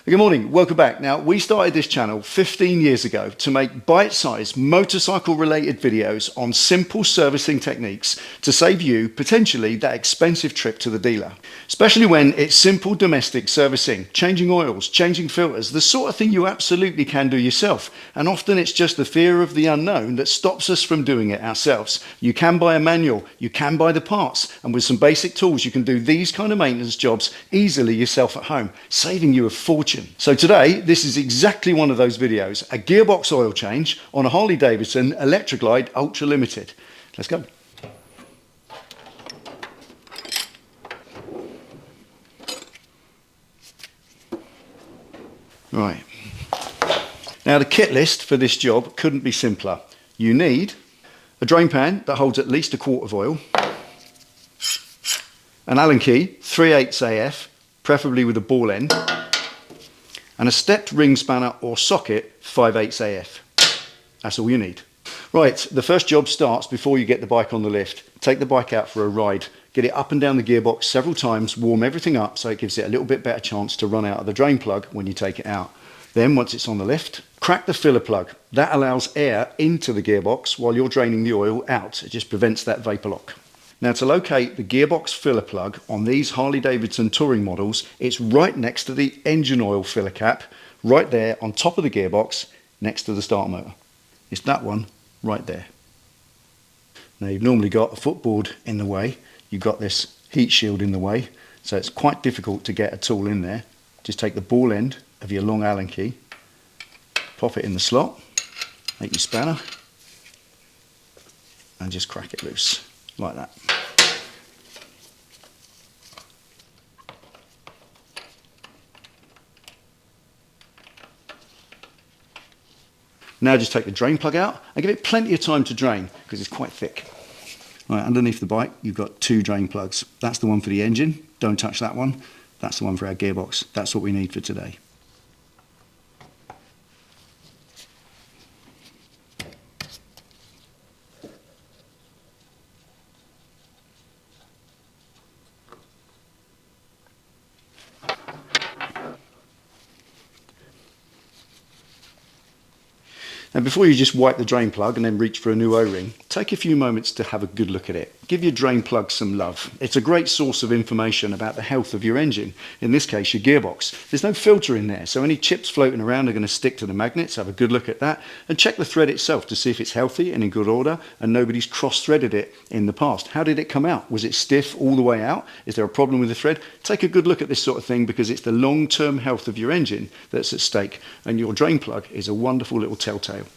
Good morning, welcome back. Now, we started this channel 15 years ago to make bite-sized motorcycle related videos on simple servicing techniques to save you potentially that expensive trip to the dealer. Especially when it's simple domestic servicing, changing oils, changing filters, the sort of thing you absolutely can do yourself. And often it's just the fear of the unknown that stops us from doing it ourselves. You can buy a manual, you can buy the parts, and with some basic tools you can do these kind of maintenance jobs easily yourself at home, saving you a fortune. So today, this is exactly one of those videos, a gearbox oil change on a Harley Davidson Electra Glide Ultra Limited. Let's go. Right. Now the kit list for this job couldn't be simpler. You need a drain pan that holds at least a quart of oil, an Allen key, 3/8 AF, preferably with a ball end, and a stepped ring spanner or socket 5/8 AF. That's all you need. Right, the first job starts before you get the bike on the lift. Take the bike out for a ride, get it up and down the gearbox several times, warm everything up so it gives it a little bit better chance to run out of the drain plug when you take it out. Then once it's on the lift, crack the filler plug. That allows air into the gearbox while you're draining the oil out. It just prevents that vapor lock. Now to locate the gearbox filler plug on these Harley Davidson touring models, it's right next to the engine oil filler cap, right there on top of the gearbox, next to the start motor. It's that one right there. Now you've normally got a footboard in the way, you've got this heat shield in the way, so it's quite difficult to get a tool in there. Just take the ball end of your long Allen key, pop it in the slot, take your spanner, and just crack it loose. Like that. Now just take the drain plug out and give it plenty of time to drain because it's quite thick. Right, underneath the bike you've got two drain plugs. That's the one for the engine, don't touch that one. That's the one for our gearbox. That's what we need for today. Now before you just wipe the drain plug and then reach for a new O-ring, take a few moments to have a good look at it. Give your drain plug some love. It's a great source of information about the health of your engine, in this case your gearbox. There's no filter in there, so any chips floating around are going to stick to the magnets. Have a good look at that and check the thread itself to see if it's healthy and in good order and nobody's cross-threaded it in the past. How did it come out? Was it stiff all the way out? Is there a problem with the thread? Take a good look at this sort of thing because it's the long-term health of your engine that's at stake, and your drain plug is a wonderful little telltale.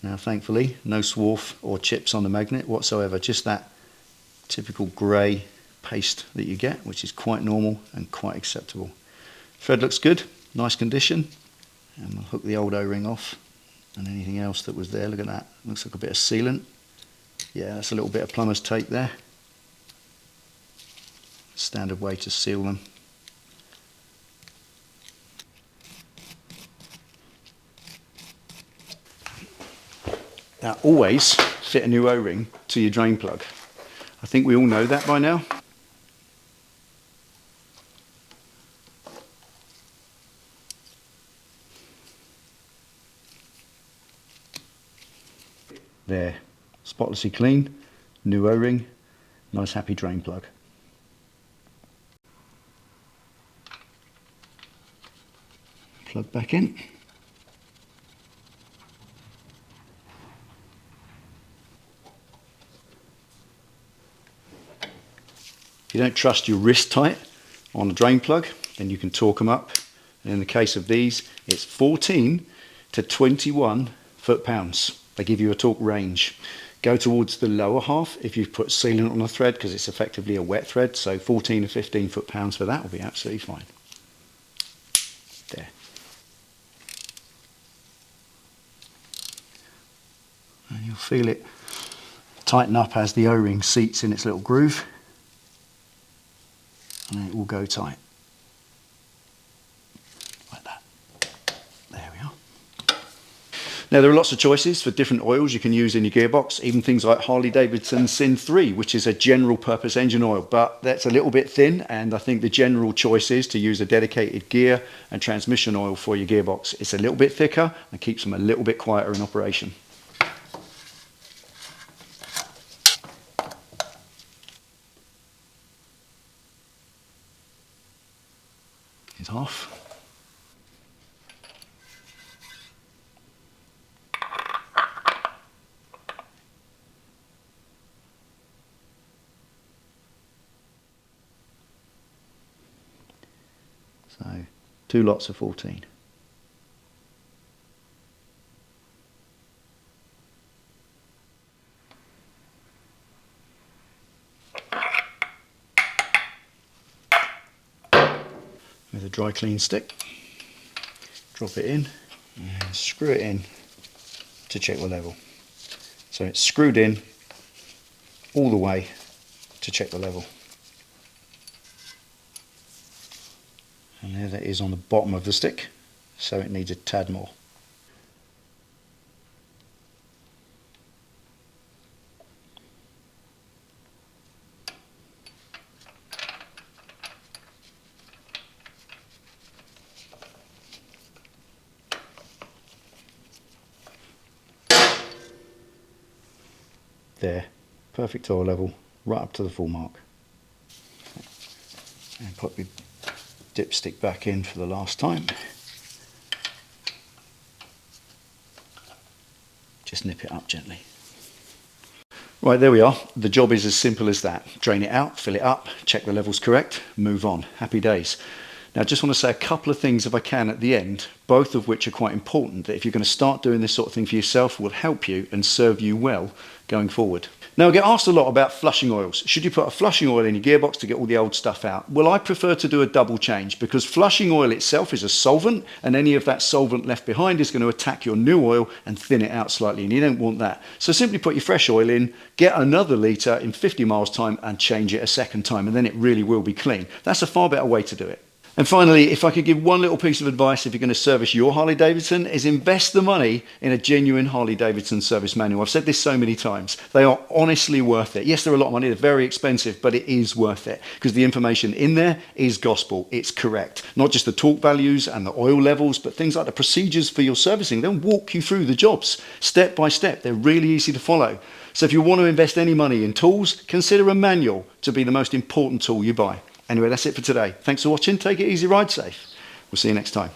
Now thankfully no swarf or chips on the magnet whatsoever, just that typical grey paste that you get, which is quite normal and quite acceptable. Thread looks good, nice condition, and I'll hook the old O-ring off and anything else that was there. Look at that, looks like a bit of sealant. Yeah, that's a little bit of plumber's tape there. Standard way to seal them. Now always fit a new O-ring to your drain plug. I think we all know that by now. There, spotlessly clean, new O-ring, nice happy drain plug. Plug back in. If you don't trust your wrist tight on a drain plug, then you can torque them up. And in the case of these, it's 14 to 21 foot-pounds. They give you a torque range. Go towards the lower half if you've put sealant on a thread, because it's effectively a wet thread, so 14 to 15 foot-pounds for that will be absolutely fine. There. And you'll feel it tighten up as the O-ring seats in its little groove, and it will go tight. Like that. There we are. Now there are lots of choices for different oils you can use in your gearbox, even things like Harley-Davidson Sin 3, which is a general purpose engine oil, but that's a little bit thin, and I think the general choice is to use a dedicated gear and transmission oil for your gearbox. It's a little bit thicker and keeps them a little bit quieter in operation. It's off. So 2 lots of 14. With a dry clean stick, drop it in and screw it in to check the level. So it's screwed in all the way to check the level. And there that is on the bottom of the stick, so it needs a tad more. There, perfect oil level, right up to the full mark. And put your dipstick back in for the last time. Just nip it up gently. Right, there we are. The job is as simple as that. Drain it out, fill it up, check the level's correct, move on. Happy days. Now I just want to say a couple of things if I can at the end, both of which are quite important, that if you're going to start doing this sort of thing for yourself will help you and serve you well going forward. Now I get asked a lot about flushing oils. Should you put a flushing oil in your gearbox to get all the old stuff out? Well, I prefer to do a double change, because flushing oil itself is a solvent, and any of that solvent left behind is going to attack your new oil and thin it out slightly, and you don't want that. So simply put your fresh oil in, get another litre in 50 miles time and change it a second time, and then it really will be clean. That's a far better way to do it. And finally, if I could give one little piece of advice if you're going to service your Harley-Davidson, is invest the money in a genuine Harley-Davidson service manual. I've said this so many times. They are honestly worth it. Yes, they're a lot of money, they're very expensive, but it is worth it, because the information in there is gospel. It's correct. Not just the torque values and the oil levels, but things like the procedures for your servicing. They'll walk you through the jobs step by step. They're really easy to follow. So if you want to invest any money in tools, consider a manual to be the most important tool you buy. Anyway, that's it for today. Thanks for watching. Take it easy, ride safe. We'll see you next time.